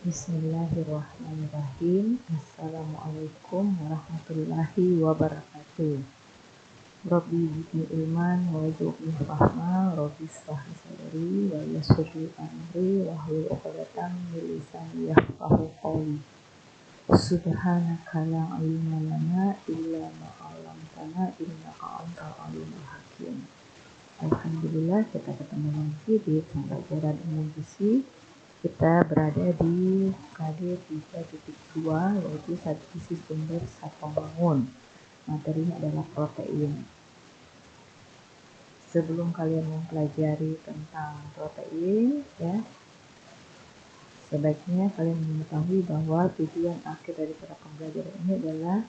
Bismillahirrahmanirrahim. Assalamualaikum warahmatullahi wabarakatuh. Rabbi zidni ilman warzuqni fahma, Rabbi shrah li sadri wa yassir li amri wahlul 'uqdatam min lisani yafqahu qawli. Subhanaka la ilma lana illa ma 'allamtana innaka antal alimul hakim. Alhamdulillah, kita ketemu lagi di pembelajaran umum gizi. Kita berada di KD 3.2, yaitu zat gizi sumber zat pembangun. Materinya adalah protein. Sebelum kalian mempelajari tentang protein, ya, sebaiknya kalian mengetahui bahwa tujuan akhir dari pembelajaran ini adalah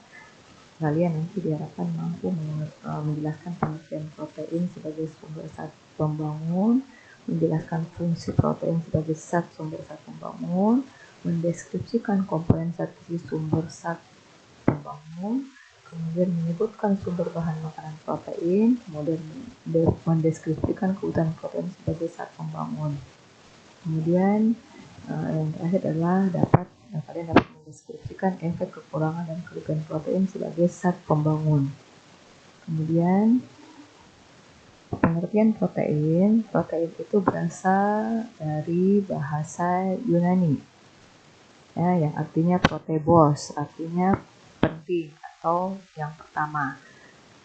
kalian nanti diharapkan mampu menjelaskan pengertian protein sebagai sumber zat pembangun, menjelaskan fungsi protein sebagai zat sumber zat pembangun, mendeskripsikan komponen zat gizi sumber zat pembangun, kemudian menyebutkan sumber bahan makanan protein, kemudian mendeskripsikan kebutuhan protein sebagai zat pembangun. Kemudian yang terakhir adalah kalian dapat mendeskripsikan efek kekurangan dan kelebihan protein sebagai zat pembangun. Kemudian pengertian protein itu berasal dari bahasa Yunani, ya, yang artinya protebos, artinya penting atau yang pertama.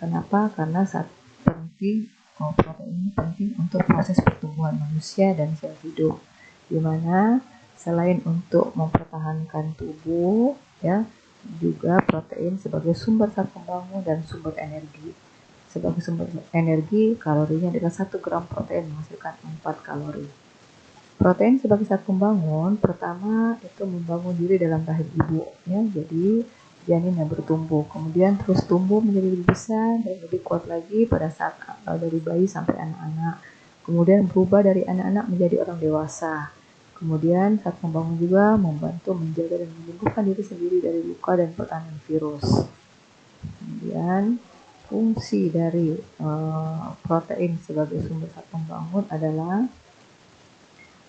Kenapa? Karena protein ini penting untuk proses pertumbuhan manusia dan sel hidup, di mana selain untuk mempertahankan tubuh, ya, juga protein sebagai sumber zat pembangun dan sumber energi. Sebagai sumber energi, kalorinya adalah 1 gram protein menghasilkan 4 kalori. Protein sebagai zat pembangun, pertama itu membangun diri dalam rahim ibu, ya, jadi janin yang bertumbuh, kemudian terus tumbuh menjadi lebih besar dan lebih kuat lagi pada saat dari bayi sampai anak-anak, kemudian berubah dari anak-anak menjadi orang dewasa. Kemudian zat pembangun juga membantu menjaga dan menyembuhkan diri sendiri dari luka dan pertahanan virus. Kemudian fungsi dari protein sebagai sumber zat pembangun adalah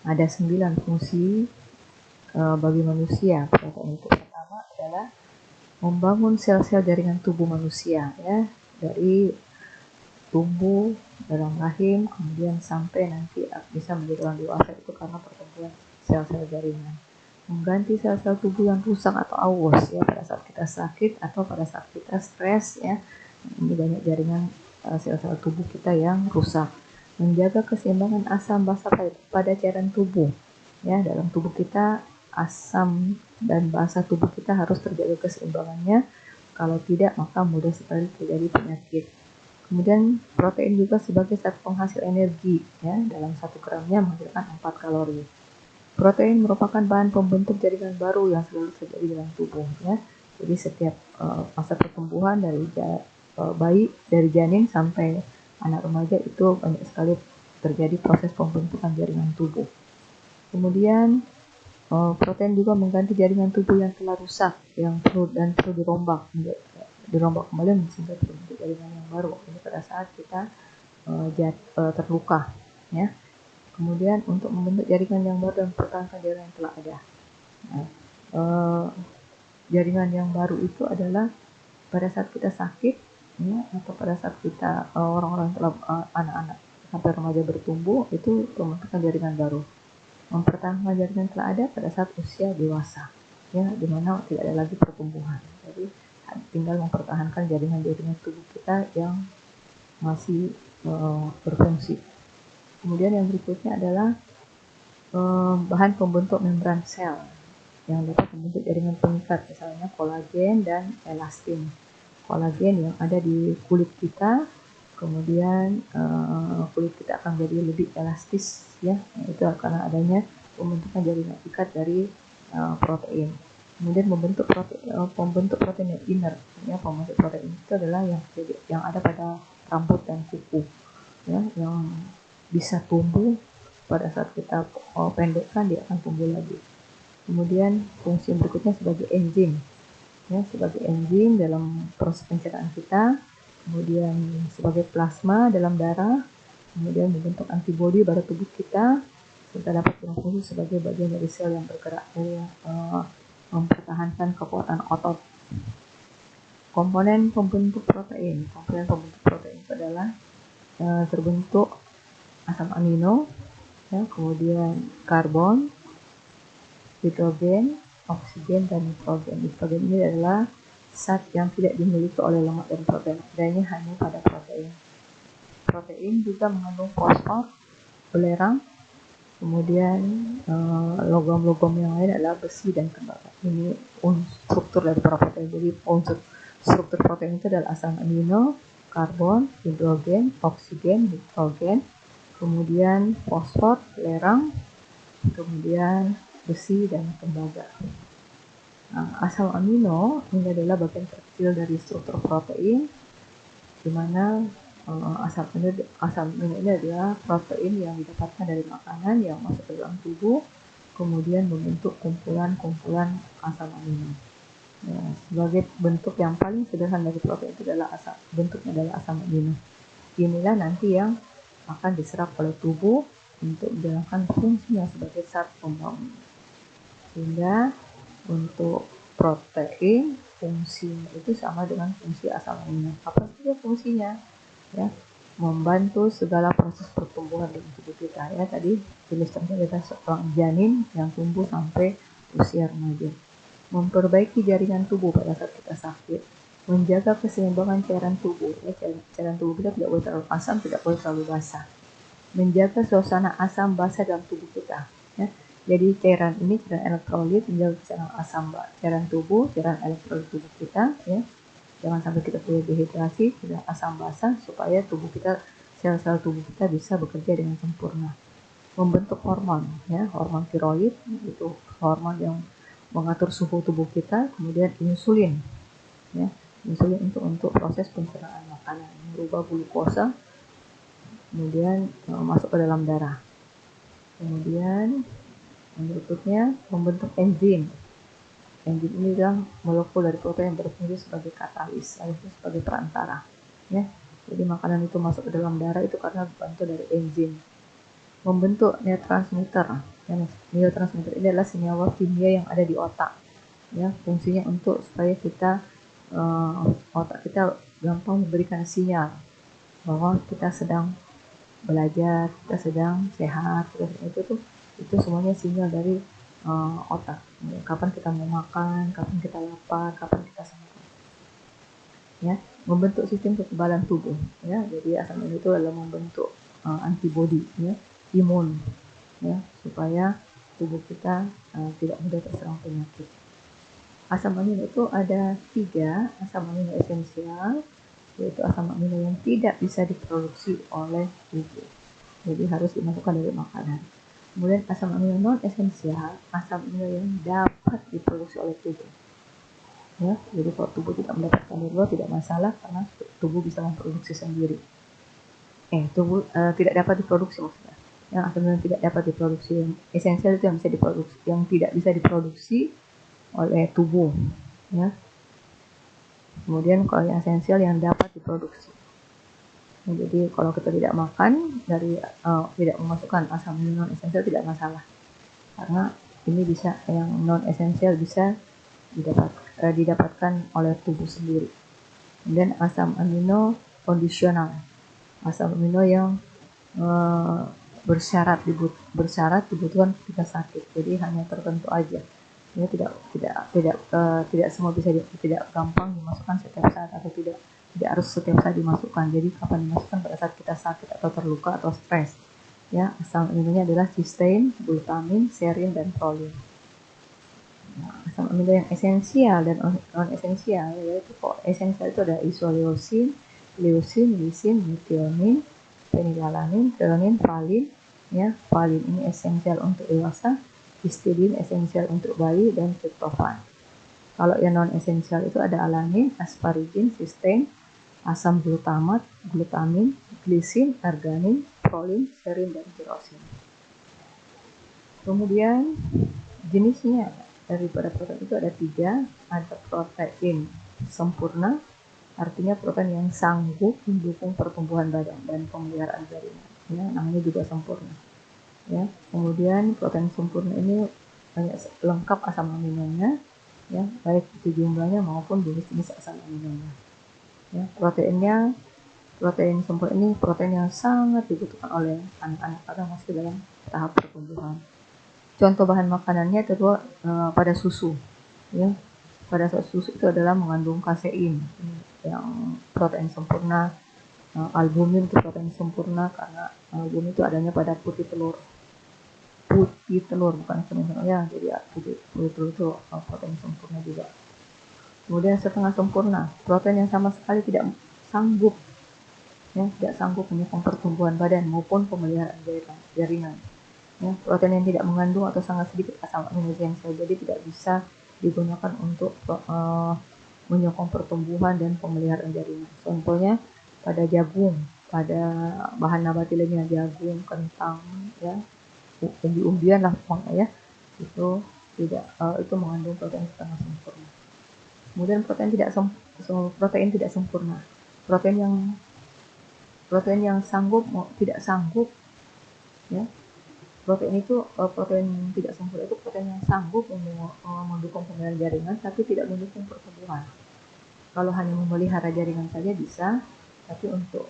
ada 9 fungsi bagi manusia. Protein itu pertama adalah membangun sel-sel jaringan tubuh manusia, ya, dari tumbuh dalam rahim kemudian sampai nanti bisa menjadi orang dewasa itu karena pertumbuhan sel-sel jaringan. Mengganti sel-sel tubuh yang rusak atau awos, ya, pada saat kita sakit atau pada saat kita stres, ya. Ini banyak jaringan sel-sel tubuh kita yang rusak. Menjaga keseimbangan asam basa pada cairan tubuh, ya, dalam tubuh kita asam dan basa tubuh kita harus terjaga keseimbangannya. Kalau tidak, maka mudah sekali terjadi penyakit. Kemudian protein juga sebagai zat penghasil energi, ya, dalam 1 gramnya menghasilkan 4 kalori. Protein merupakan bahan pembentuk jaringan baru yang selalu terjadi dalam tubuh, ya. Jadi setiap masa pertumbuhan dari bayi, dari janin sampai anak remaja itu banyak sekali terjadi proses pembentukan jaringan tubuh. Kemudian protein juga mengganti jaringan tubuh yang telah rusak, yang perlu dirombak kembali sehingga terbentuk jaringan yang baru. Ini pada saat kita terluka, ya. Kemudian untuk membentuk jaringan yang baru dan mempertahankan jaringan yang telah ada. Nah, jaringan yang baru itu adalah pada saat kita sakit, ya, atau pada saat kita orang-orang telah anak-anak sampai remaja bertumbuh, itu pembentukan jaringan baru. Mempertahankan jaringan telah ada pada saat usia dewasa, ya, di mana tidak ada lagi pertumbuhan. Jadi tinggal mempertahankan jaringan-jaringan tubuh kita yang masih berfungsi. Kemudian yang berikutnya adalah bahan pembentuk membran sel yang dapat membentuk jaringan pengikat, misalnya kolagen dan elastin. Kolagen yang ada di kulit kita, kemudian kulit kita akan jadi lebih elastis, ya, itu karena adanya pembentukan jaringan ikat dari protein. Kemudian pembentuk protein yang inner, ya, pembentuk protein itu adalah yang ada pada rambut dan kuku, ya, yang bisa tumbuh pada saat kita pendekkan, dia akan tumbuh lagi. Kemudian fungsi berikutnya sebagai enzim, ya, sebagai enzim dalam proses pencernaan kita, kemudian sebagai plasma dalam darah, kemudian membentuk antibodi pada tubuh kita, kita dapat berfungsi sebagai bagian dari sel yang bergerak, dari mempertahankan kekuatan otot. Komponen pembentuk protein. Komponen pembentuk protein itu adalah terbentuk asam amino, ya, kemudian karbon, hidrogen, oksigen, dan nitrogen. Nitrogen ini adalah zat yang tidak dimiliki oleh lemak dan protein, adanya hanya pada protein. Protein juga mengandung fosfor, belerang, kemudian logam-logam yang lain adalah besi dan tembaga. Ini struktur dari protein. Jadi unsur struktur protein itu adalah asam amino, karbon, hidrogen, oksigen, nitrogen, kemudian fosfor, belerang, kemudian besi dan tembaga. Asam amino ini adalah bagian terkecil dari struktur protein, di mana asam amino ini adalah protein yang didapatkan dari makanan yang masuk ke dalam tubuh, kemudian membentuk kumpulan-kumpulan asam amino. Ya, sebagai bentuk yang paling sederhana dari protein itu adalah bentuknya adalah asam amino. Inilah nanti yang akan diserap oleh tubuh untuk menjalankan fungsinya sebagai zat pembangun. Sehingga untuk protein fungsinya itu sama dengan fungsi asam amino. Apa saja fungsinya? Ya, membantu segala proses pertumbuhan di tubuh kita. Ya, tadi ilustrasi kita seorang janin yang tumbuh sampai usia remaja. Memperbaiki jaringan tubuh pada saat kita sakit, menjaga keseimbangan cairan tubuh. Ya, cairan tubuh kita tidak boleh terlalu asam, tidak boleh terlalu basah. Menjaga suasana asam basah dalam tubuh kita. Ya. Jadi cairan ini cairan elektrolit, menjaga cairan asam cairan tubuh, cairan elektrolit tubuh kita. Ya. Jangan sampai kita punya dehidrasi, tidak asam basah, supaya tubuh kita, sel-sel tubuh kita bisa bekerja dengan sempurna. Membentuk hormon, ya, hormon tiroid itu hormon yang mengatur suhu tubuh kita, kemudian insulin, ya, insulin untuk proses pencernaan makanan, merubah glukosa, kemudian masuk ke dalam darah. Kemudian berikutnya membentuk enzim. Enzim ini adalah molekul dari protein yang berfungsi sebagai katalis, alias sebagai perantara. Ya, jadi makanan itu masuk ke dalam darah itu karena dibantu dari enzim. Membentuk neurotransmitter. Neurotransmitter ini adalah senyawa kimia yang ada di otak. Ya, fungsinya untuk supaya kita otak kita gampang memberikan sinyal bahwa kita sedang belajar, kita sedang sehat. Itu semuanya sinyal dari otak. Kapan kita mau makan, kapan kita lapar, kapan kita sakit. Ya, membentuk sistem kekebalan tubuh. Ya, jadi asam amino itu adalah membentuk antibodi, ya, imun, ya, supaya tubuh kita tidak mudah terserang penyakit. Asam amino itu ada 3 asam amino esensial, yaitu asam amino yang tidak bisa diproduksi oleh tubuh, jadi harus dimasukkan dari makanan. Kemudian asam amino non esensial, asam amino yang dapat diproduksi oleh tubuh. Ya, jadi kalau tubuh tidak mendapatkan dari luar tidak masalah, karena tubuh bisa memproduksi sendiri. Tubuh tidak dapat diproduksi maksudnya. Yang asam amino tidak dapat diproduksi, yang esensial itu yang bisa diproduksi, yang tidak bisa diproduksi oleh tubuh. Ya. Kemudian kalau yang esensial yang dapat diproduksi. Jadi kalau kita tidak makan dari tidak memasukkan asam amino non esensial tidak masalah, karena ini bisa yang non esensial bisa didapatkan oleh tubuh sendiri. Dan asam amino kondisional, asam amino yang bersyarat dibutuhkan ketika sakit, jadi hanya tertentu aja. Ini tidak semua bisa tidak gampang dimasukkan setiap saat, atau tidak harus setiap saat dimasukkan. Jadi kapan dimasukkan? Pada saat kita sakit atau terluka atau stres. Ya, asam aminonya adalah cysteine, glutamin, serin, dan prolin. Nah, asam amino yang esensial dan non esensial, yaitu esensial itu ada isoleucin, leucin, lisin, metionin, fenilalanin, threonine, valin. Ya, valin ini esensial untuk dewasa, histidin esensial untuk bayi, dan tryptophan. Kalau yang non esensial itu ada alanin, asparagin, cysteine, asam glutamat, glutamin, glisin, arganin, prolin, serin, dan tirosin. Kemudian jenisnya daripada protein itu ada 3. Ada protein sempurna, artinya protein yang sanggup mendukung pertumbuhan badan dan pemeliharaan jaringan. Ya, namanya juga sempurna. ya. Kemudian protein sempurna ini banyak lengkap asam aminonya, ya, baik itu jumlahnya maupun jenis-jenis asam aminonya. Ya, protein sempurna ini protein yang sangat dibutuhkan oleh anak-anak karena masih dalam tahap pertumbuhan. Contoh bahan makanannya itu pada susu, ya. Pada susu itu adalah mengandung kasein, yang protein sempurna. Albumin itu protein sempurna karena albumin itu adanya pada putih telur bukan sempurna ya, jadi putih telur itu protein sempurna juga. Kemudian setengah sempurna, protein yang sama sekali tidak sanggup menyokong pertumbuhan badan maupun pemeliharaan jaringan. Ya, protein yang tidak mengandung atau sangat sedikit asam amino esensial, jadi tidak bisa digunakan untuk menyokong pertumbuhan dan pemeliharaan jaringan. Contohnya pada jagung, pada bahan nabati lainnya, jagung, kentang, ya, umbi-umbian lah pokoknya ya, itu mengandung protein setengah sempurna. Kemudian protein tidak sempurna, protein yang tidak sanggup, ya. Protein tidak sempurna itu protein yang sanggup mendukung pemeliharaan jaringan tapi tidak mendukung pertumbuhan. Kalau hanya memelihara jaringan saja bisa, tapi untuk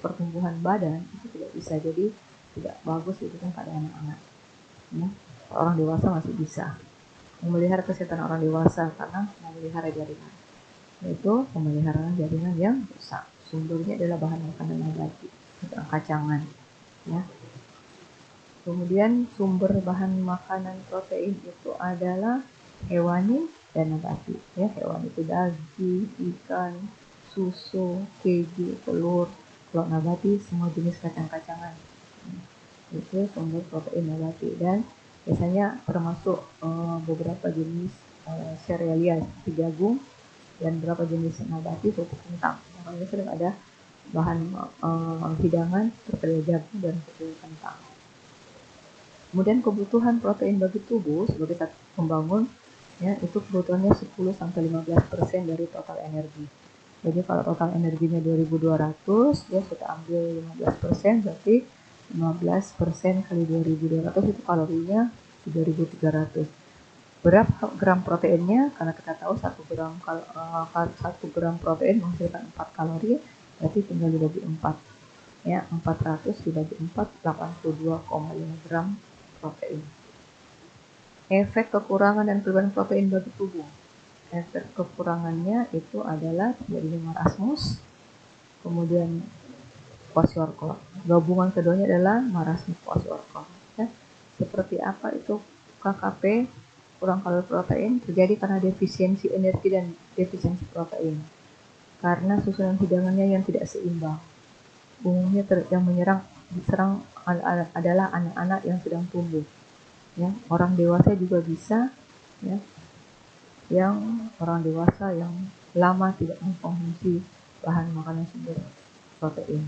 pertumbuhan badan itu tidak bisa, jadi tidak bagus diberikan pada anak-anak. Ya. Orang dewasa masih bisa memelihara kesehatan orang dewasa karena memelihara jaringan, yaitu pemeliharaan jaringan yang rusak. Sumbernya adalah bahan makanan nabati, kacangan. Ya. Kemudian sumber bahan makanan protein itu adalah hewani dan nabati. Ya, hewani itu daging, ikan, susu, keju, telur. Kalau nabati semua jenis kacang-kacangan. Itu sumber protein nabati, dan biasanya termasuk beberapa jenis serealia seperti jagung dan beberapa jenis nabati seperti kentang. Makanya sering ada bahan hidangan seperti jagung dan seperti kentang. Kemudian kebutuhan protein bagi tubuh sebagai satu pembangun, ya, itu kebutuhannya 10-15% dari total energi. Jadi kalau total energinya 2200, ya kita ambil 15%, berarti 15% kali 2200 itu kalorinya 3300. Berapa gram proteinnya? Karena kita tahu 1 gram protein menghasilkan 4 kalori, berarti tinggal dibagi 4. Ya, 400 dibagi 4, 82,5 gram protein. Efek kekurangan dan kelebihan protein bagi tubuh. Efek kekurangannya itu adalah terjadinya marasmus, kemudian kwashiorkor. Gabungan keduanya adalah marasmus kwashiorkor. Ya. Seperti apa itu KKP, kurang kalori protein, terjadi karena defisiensi energi dan defisiensi protein. Karena susunan hidangannya yang tidak seimbang. Umumnya yang diserang adalah anak-anak yang sedang tumbuh. Ya, orang dewasa juga bisa, ya, orang dewasa yang lama tidak mengkonsumsi bahan makanan sumber protein.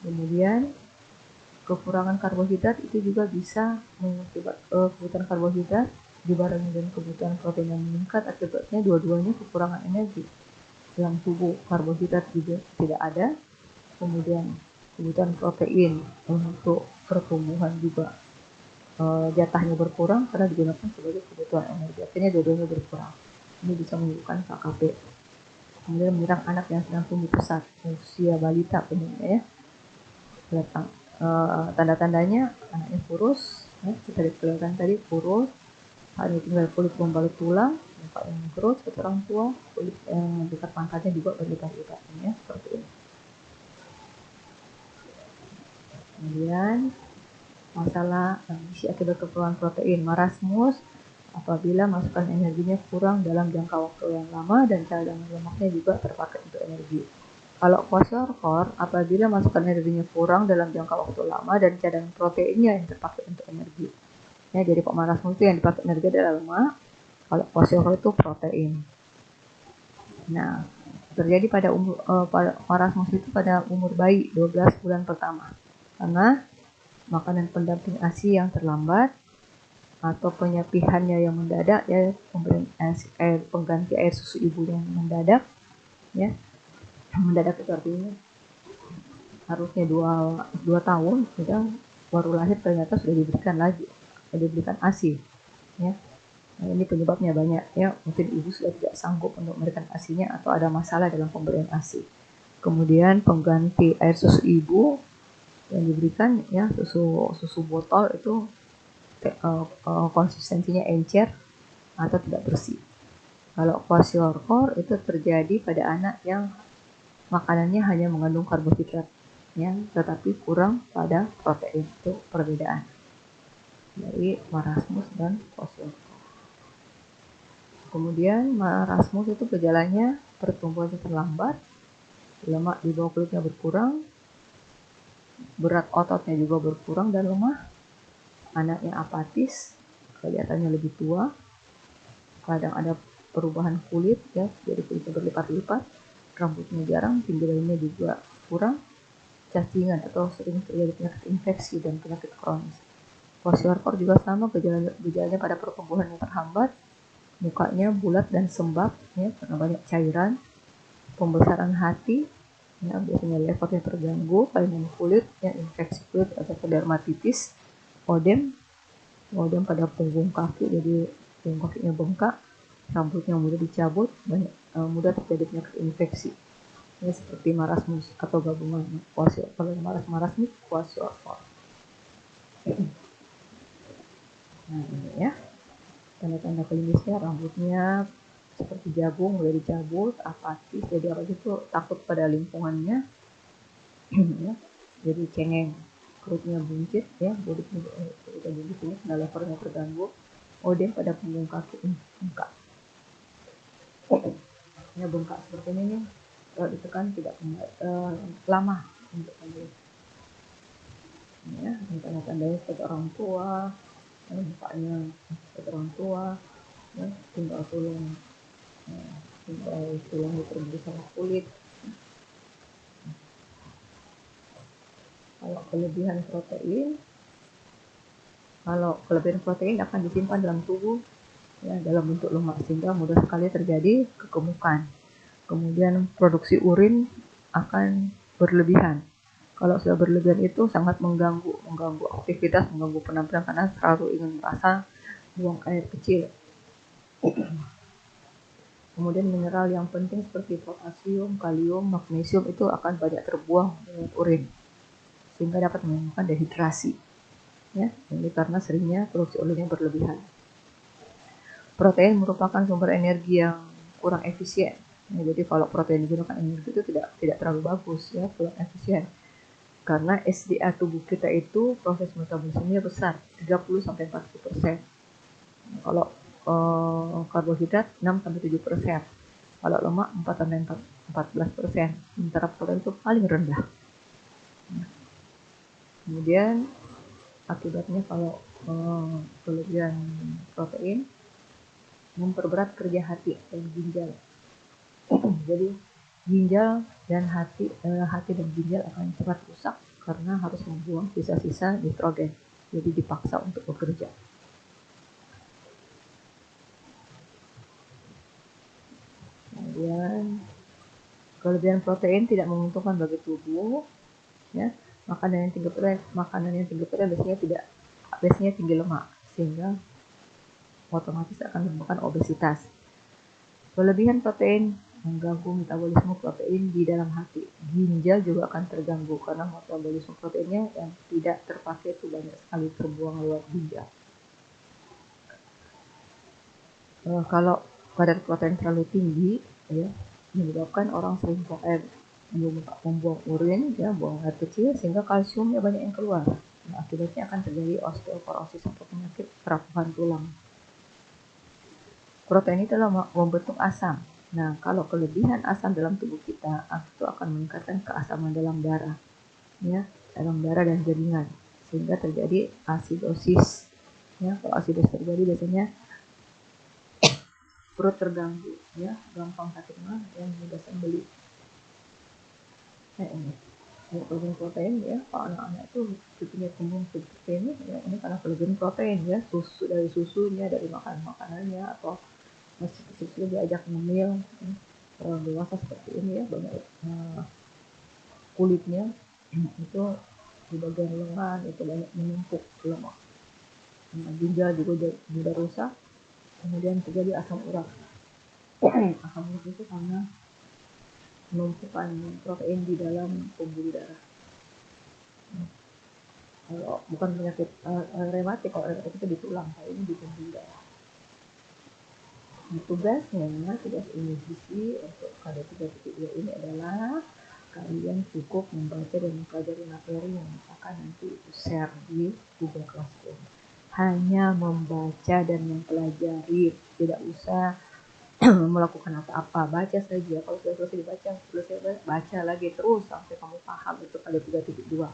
Kemudian kekurangan karbohidrat itu juga bisa mengakibatkan kebutuhan karbohidrat dibarengi dengan kebutuhan protein yang meningkat, akibatnya dua-duanya kekurangan energi dalam tubuh. Karbohidrat juga tidak ada, kemudian kebutuhan protein untuk pertumbuhan juga jatahnya berkurang karena digunakan sebagai kebutuhan energi. Artinya dua-duanya berkurang. Ini bisa menyebabkan KKP. Kemudian menyerang anak yang sedang tumbuh pesat, usia balita umumnya, ya. Tanda-tandanya anaknya kurus, ya, kita lihat tadi kurus, hanya tinggal kulit pembalut tulang, muka yang kurus seperti orang tua, kulit yang dekat pangkatnya juga berlipat-lipat, ya, seperti ini. Kemudian masalah gizi akibat kekurangan protein, marasmus apabila masukan energinya kurang dalam jangka waktu yang lama dan cadangan lemaknya juga terpakai untuk energi. Kalau kwashiorkor, apabila masukan energinya kurang dalam jangka waktu lama dan cadangan proteinnya yang terpakai untuk energi. Ya, jadi marasmus itu yang dipakai energi adalah lemak, kalau kwashiorkor itu protein. Nah, terjadi pada marasmus itu pada umur bayi 12 bulan pertama. Karena makanan pendamping ASI yang terlambat atau penyapihannya yang mendadak, ya, pengganti air susu ibu yang mendadak, ya. Mendadak itu artinya harusnya 2 tahun, sudah baru lahir ternyata sudah diberikan ASI, ya. Nah, ini penyebabnya banyak, ya. Mungkin ibu sudah tidak sanggup untuk memberikan ASINya atau ada masalah dalam pemberian ASI. Kemudian pengganti air susu ibu yang diberikan, ya, susu botol itu konsistensinya encer atau tidak bersih. Kalau kwashiorkor itu terjadi pada anak yang makanannya hanya mengandung karbohidrat, ya, tetapi kurang pada protein. Itu perbedaan dari marasmus dan kwashiorkor. Kemudian marasmus itu gejalanya pertumbuhannya terlambat, lemak di bawah kulitnya berkurang, berat ototnya juga berkurang dan lemah, anaknya apatis, kelihatannya lebih tua, kadang ada perubahan kulit, ya, jadi kulitnya berlipat-lipat, rambutnya jarang, tinggi badannya juga kurang, cacingan atau sering terjadi penyakit infeksi dan penyakit kronis. Kwashiorkor juga sama, gejalanya pada pertumbuhan yang terhambat, mukanya bulat dan sembab, ya, karena banyak cairan, pembesaran hati, ya, biasanya levernya terganggu, kelainan kulit, ya, infeksi kulit atau dermatitis, odem pada punggung kaki, jadi punggung kakinya bengkak, rambutnya mudah dicabut, mudah terjadi penyakit infeksi, ya, seperti marasmus atau gabungan kwashiorkor. Kalau marasmus kwashiorkor. Nah, ini, ya, tanda-tanda klinisnya, rambutnya seperti jagung mudah dicabut, apatis, jadi apa gitu, takut pada lingkungannya, ya, jadi cengeng, perutnya buncit, ya, jadi kita di sini karena levernya terganggu, odem pada punggung kaki, bengkak. Ya, bengkak seperti ini nih, kalau ditekan tidak lama untuk sembuh. Ya, tanda-tandanya seperti orang tua, mukanya seperti orang tua, ya, tinggal tulang itu terbunuh sama kulit. Kalau kelebihan protein akan disimpan dalam tubuh, ya, dalam bentuk lemak, sehingga mudah sekali terjadi kegemukan. Kemudian produksi urin akan berlebihan. Kalau sudah berlebihan itu sangat mengganggu aktivitas, mengganggu penampilan karena selalu ingin merasa buang air kecil. Kemudian mineral yang penting seperti potasium, kalium, magnesium itu akan banyak terbuang dengan urin, sehingga dapat menyebabkan dehidrasi, ya, ini karena seringnya produksi urinnya berlebihan. Protein merupakan sumber energi yang kurang efisien, ya, jadi kalau protein digunakan energi itu tidak terlalu bagus, ya, kurang efisien, karena SDA tubuh kita itu proses metabolismenya besar, 30-40%. Kalau karbohidrat 6-7%, kalau lemak 4-14%, sementara protein itu paling rendah. Kemudian akibatnya kalau kelebihan protein memperberat kerja hati dan ginjal. Jadi ginjal dan hati dan ginjal akan cepat rusak karena harus membuang sisa-sisa nitrogen. Jadi dipaksa untuk bekerja. Kemudian kelebihan protein tidak menguntungkan bagi tubuh, ya. Makanan yang tinggi protein biasanya tinggi lemak, sehingga otomatis akan menyebabkan obesitas. Kelebihan protein mengganggu metabolisme protein di dalam hati. Ginjal juga akan terganggu karena metabolisme proteinnya yang tidak terpakai itu banyak sekali terbuang lewat ginjal. Kalau kadar protein terlalu tinggi, ya, menyebabkan orang sering membuang urin, ya, buang air kecil, sehingga kalsiumnya banyak yang keluar. Nah, akibatnya akan terjadi osteoporosis atau penyakit perapuhan tulang. Protein itu adalah membentuk asam. Nah, kalau kelebihan asam dalam tubuh kita, itu akan meningkatkan keasaman dalam darah, ya, dalam darah dan jaringan, sehingga terjadi asidosis. Ya, kalau asidosis terjadi biasanya perut terganggu, ya, gampang sakit mah, yang mudah sembeli. Nah, ini kelebihan protein, ya, kalau anak-anak itu pipinya tumbuh seperti ini, ya, ini karena kelebihan protein, ya, dari susunya, dari makanannya, atau masih kecil diajak ngemil, orang dewasa seperti ini, ya, banyak kulitnya itu di bagian lengan itu banyak menumpuk lemak. Ginjal juga mudah rusak. Kemudian terjadi asam urat. Asam urat itu karena penumpukan protein di dalam pembuluh darah. Kalau bukan penyakit rematik, kalau rematik itu di tulang, kalau ini di pembuluh darah. Tugas ini gizi untuk KD3.2 ini adalah kalian cukup membaca dan mempelajari materi yang akan nanti share di Google Classroom. Hanya membaca dan mempelajari, tidak usah melakukan apa-apa, baca saja. Kalau sudah selesai dibaca, selesai baca lagi terus sampai kamu paham itu KD3.2.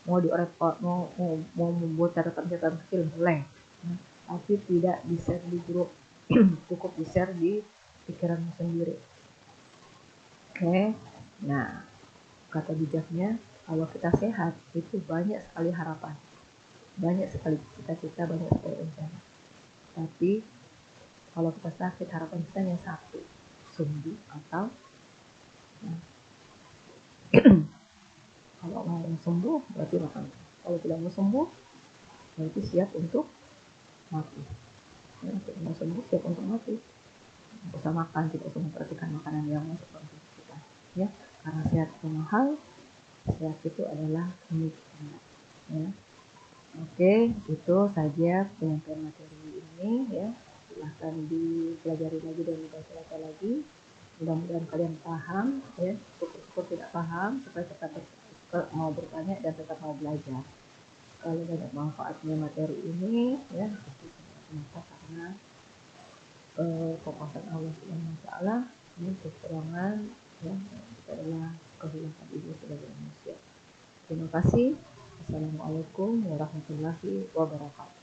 Mau direpot, mau membuat catatan-catatan kecil boleh, tapi tidak di-share di grup. Cukup di-share di pikiranmu sendiri. Oke. Nah, kata bijaknya, kalau kita sehat itu banyak sekali harapan, banyak sekali cita-cita, banyak sekali rencana. Tapi kalau kita sakit, harapan kita hanya satu, sembuh atau kalau mau sembuh berarti makan. Kalau tidak mau sembuh berarti siap untuk mati. Tidak mau sembuh siap untuk mati. Tidak usah makan, tidak usah memperhatikan makanan yang masuk ke tubuh kita, ya, karena sehat itu mahal. Sehat itu adalah milik kita, ya. Oke, itu saja penyampaian materi ini, ya. Silahkan dipelajari lagi dan dibaca lagi. Mudah-mudahan kalian paham, ya. Syukur tidak paham supaya tetap mau bertanya dan tetap mau belajar. Kalau banyak manfaatnya materi ini, ya, itu semata karena kekuasaan Allah Subhanahu wa Ta'ala. Ini kekurangan, ya, itu adalah kehilangan ibu sebagai manusia. Terima kasih. Assalamualaikum warahmatullahi wabarakatuh.